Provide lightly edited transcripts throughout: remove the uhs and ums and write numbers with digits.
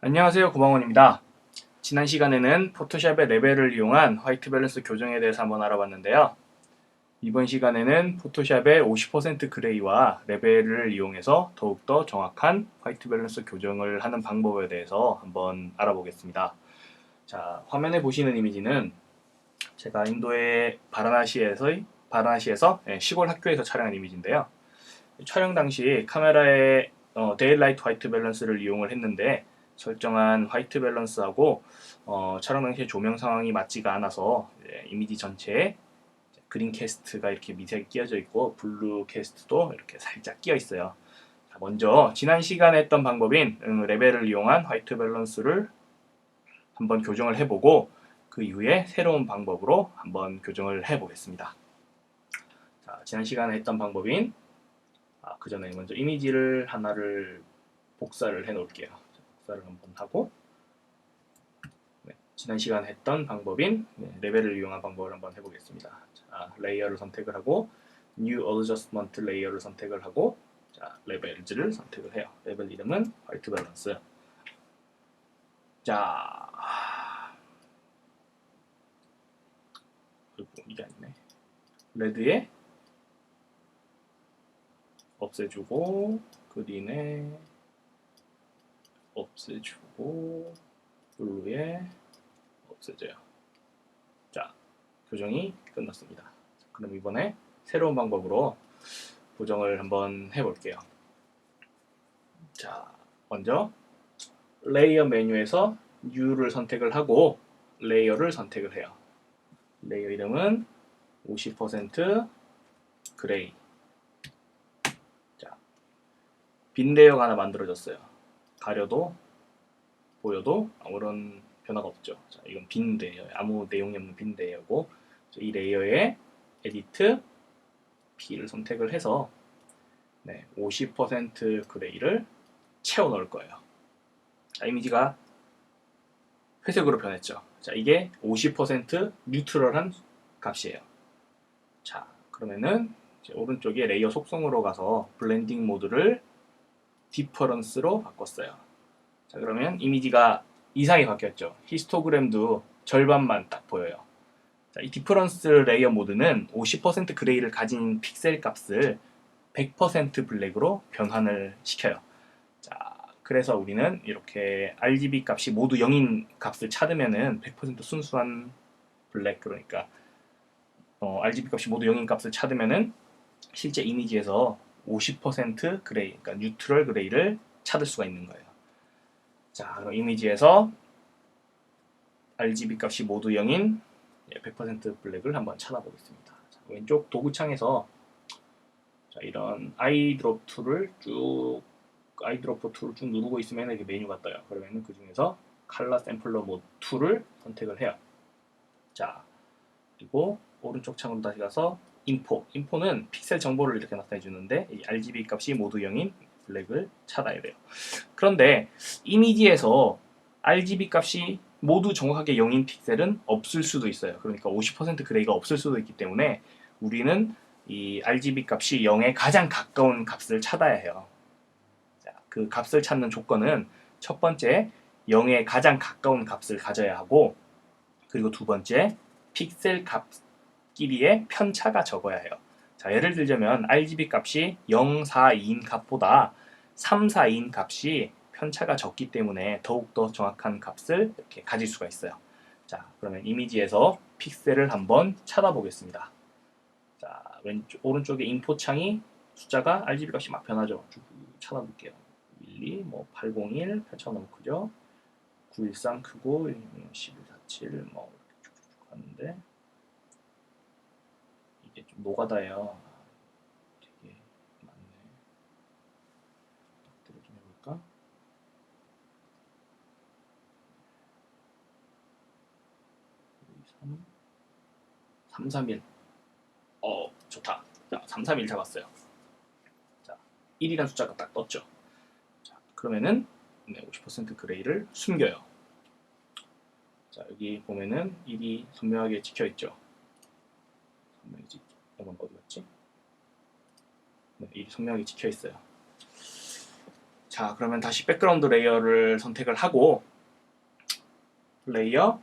안녕하세요, 고방원입니다. 지난 시간에는 포토샵의 레벨을 이용한 화이트 밸런스 교정에 대해서 한번 알아봤는데요. 이번 시간에는 포토샵의 50% 그레이와 레벨을 이용해서 더욱더 정확한 화이트 밸런스 교정을 하는 방법에 대해서 한번 알아보겠습니다. 자, 화면에 보시는 이미지는 제가 인도의 바라나시에서 시골 학교에서 촬영한 이미지인데요. 촬영 당시 카메라의 데일라이트 화이트 밸런스를 이용을 했는데 설정한 화이트 밸런스하고 촬영 당시에 조명 상황이 맞지가 않아서 이미지 전체에 그린 캐스트가 이렇게 미세하게 끼어져 있고 블루 캐스트도 이렇게 살짝 끼어 있어요. 자, 먼저 지난 시간에 했던 방법인 레벨을 이용한 화이트 밸런스를 한번 교정을 해보고 그 이후에 새로운 방법으로 한번 교정을 해보겠습니다. 자, 지난 시간에 했던 방법인 그 전에 먼저 이미지를 하나를 복사를 해 놓을게요. 복사를 한번 하고 지난 시간에 했던 방법인 레벨을 이용한 방법을 한번 해보겠습니다. 자, 레이어를 선택을 하고 New Adjustment 레이어를 선택을 하고 자, 레벨즈를 선택을 해요. 레벨 이름은 화이트 밸런스. 자, 이게 아니네. 레드에 없애주고 그린에 없애주고 블루에 없애줘요. 자, 교정이 끝났습니다. 그럼 이번에 새로운 방법으로 보정을 한번 해볼게요. 자, 먼저 레이어 메뉴에서 New를 선택을 하고 레이어를 선택을 해요. 레이어 이름은 50% 그레이. 자, 빈 레이어가 하나 만들어졌어요. 가려도 보여도 아무런 변화가 없죠. 자, 이건 빈 레이어, 아무 내용이 없는 빈 레이어고 이 레이어에 에디트 P를 선택을 해서 50% 그레이를 채워 넣을 거예요. 자, 이미지가 회색으로 변했죠. 자, 이게 50% 뉴트럴한 값이에요. 자, 그러면은 이제 오른쪽에 레이어 속성으로 가서 블렌딩 모드를 디퍼런스로 바꿨어요. 자, 그러면 이미지가 이상이 바뀌었죠. 히스토그램도 절반만 딱 보여요. 자, 이 디퍼런스 레이어 모드는 50% 그레이를 가진 픽셀 값을 100% 블랙으로 변환을 시켜요. 자, 그래서 우리는 이렇게 RGB 값이 모두 0인 값을 찾으면은 100% 순수한 블랙, 그러니까 RGB 값이 모두 0인 값을 찾으면은 실제 이미지에서 50% 그레이, 그러니까 뉴트럴 그레이를 찾을 수가 있는 거예요. 자, 그럼 이미지에서 RGB 값이 모두 0인 100% 블랙을 한번 찾아보겠습니다. 자, 왼쪽 도구창에서 자, 이런 아이드롭 툴을 쭉 아이드롭 툴을 쭉 누르고 있으면 이렇게 메뉴가 떠요. 그러면 그 중에서 컬러 샘플러 모드 툴을 선택을 해요. 자, 그리고 오른쪽 창으로 다시 가서 인포는 픽셀 정보를 이렇게 나타내 주는데 이 RGB 값이 모두 0인 블랙을 찾아야 돼요. 그런데 이미지에서 RGB 값이 모두 정확하게 0인 픽셀은 없을 수도 있어요. 그러니까 50% 그레이가 없을 수도 있기 때문에 우리는 이 RGB 값이 0에 가장 가까운 값을 찾아야 해요. 자, 그 값을 찾는 조건은 첫 번째 0에 가장 가까운 값을 가져야 하고 그리고 두 번째 픽셀 값끼리의 편차가 적어야 해요. 자, 예를 들자면 RGB 값이 0, 4, 2인 값보다 3, 4, 2인 값이 편차가 적기 때문에 더욱더 정확한 값을 이렇게 가질 수가 있어요. 자, 그러면 이미지에서 픽셀을 한번 찾아보겠습니다. 자, 오른쪽에 인포 창이 숫자가 RGB 값이 막 변하죠. 쭉 찾아볼게요. 12, 801, 8000 너무 크죠? 913 크고 1147 이렇게 쭉쭉 가는데 이게 좀 노가다예요. 되게 많네. 좀 해볼까? 3, 331. 좋다. 자, 331 잡았어요. 자, 1이라는 숫자가 딱 떴죠. 자, 그러면은 50% 그레이를 숨겨요. 자, 여기 보면은 1이 선명하게 찍혀있죠. 선명하게 이건 어디 갔지? 1이 선명하게 찍혀있어요. 자, 그러면 다시 백그라운드 레이어를 선택을 하고 레이어,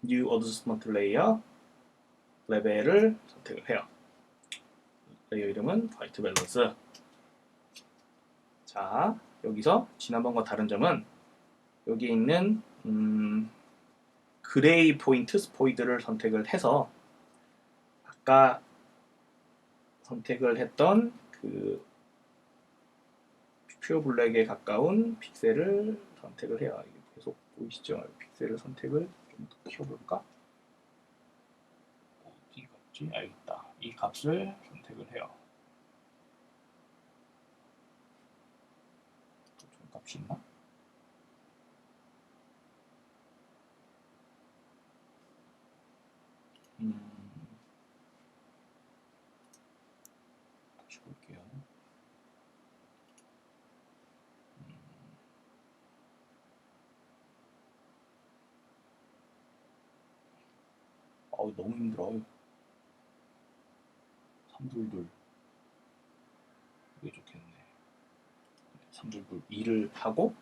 New Adjustment Layer, 레벨을 선택을 해요. 레이어 이름은 화이트 밸런스. 자, 여기서 지난번과 다른 점은 여기 있는 그레이 포인트 스포이드를 선택을 해서 아까 선택을 했던 그 퓨어 블랙에 가까운 픽셀을 선택을 해요. 이게 계속 보이시죠? 픽셀을 선택을 좀 더 키워볼까? 어디 갔지? 여기 있다. 이 값을 선택을 해요. 또 좋은 값이 있나? 다시 볼게요. 너무 힘들어. 322 이게 좋겠네. 322 2를 하고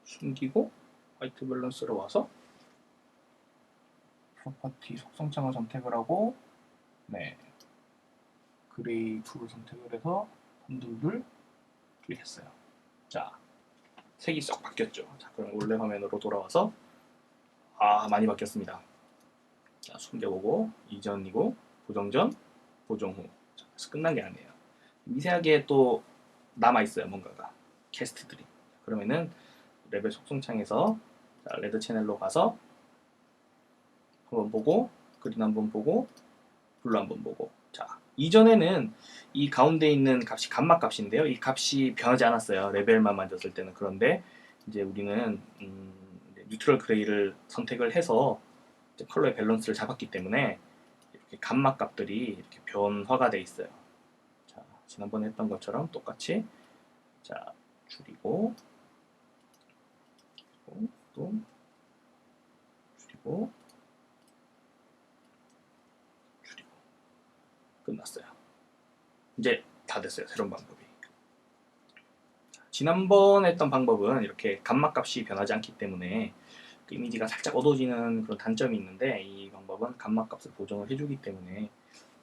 숨기고 화이트 밸런스로 와서 프로퍼티 속성창을 선택을 하고 네 그레이 2를 선택을 해서 322 이렇게 했어요. 자, 색이 쏙 바뀌었죠. 자, 그럼 원래 화면으로 돌아와서 많이 바뀌었습니다. 자, 숨겨보고 이전이고 보정 전, 보정 후. 자, 그래서 끝난 게 아니에요. 미세하게 또 남아 있어요. 뭔가가 캐스트들이. 그러면은 레벨 속성창에서 자, 레드 채널로 가서 한번 보고 그린 한번 보고 블루 한번 보고. 자, 이전에는 이 가운데 있는 값이 감마 값인데요. 이 값이 변하지 않았어요. 레벨만 만졌을 때는. 그런데 이제 우리는 뉴트럴 그레이를 선택을 해서 컬러의 밸런스를 잡았기 때문에 이렇게 감마 값들이 이렇게 변화가 돼 있어요. 자, 지난번에 했던 것처럼 똑같이 자, 줄이고 또 줄이고 끝났어요. 이제 다 됐어요. 새로운 방법이. 지난번에 했던 방법은 이렇게 감마 값이 변하지 않기 때문에 그 이미지가 살짝 어두워지는 그런 단점이 있는데 이 방법은 감마 값을 보정을 해주기 때문에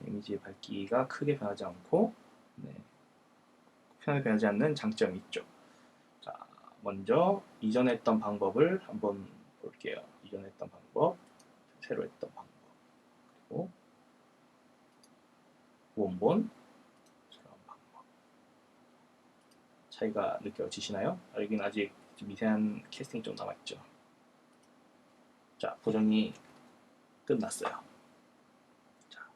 이미지의 밝기가 크게 변하지 않고 편하게 변하지 않는 장점이 있죠. 자, 먼저 이전에 했던 방법을 한번 볼게요. 이전에 했던 방법, 새로 했던 방법, 그리고 원본, 새로운 방법. 차이가 느껴지시나요? 여기는 아직 미세한 캐스팅이 좀 남아있죠. 자, 보정이 끝났어요. 자,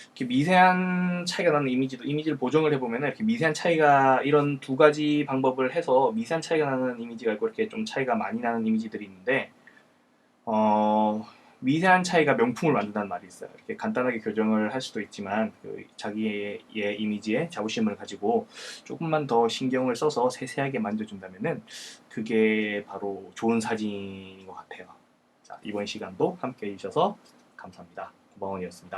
이렇게 미세한 차이가 나는 이미지를 보정을 해보면 이렇게 미세한 차이가 이런 두 가지 방법을 해서 미세한 차이가 나는 이미지가 있고 이렇게 좀 차이가 많이 나는 이미지들이 있는데 미세한 차이가 명품을 만든다는 말이 있어요. 이렇게 간단하게 교정을 할 수도 있지만 자기의 이미지에 자부심을 가지고 조금만 더 신경을 써서 세세하게 만져준다면은 그게 바로 좋은 사진인 것 같아요. 자, 이번 시간도 함께 해주셔서 감사합니다. 고마원이었습니다.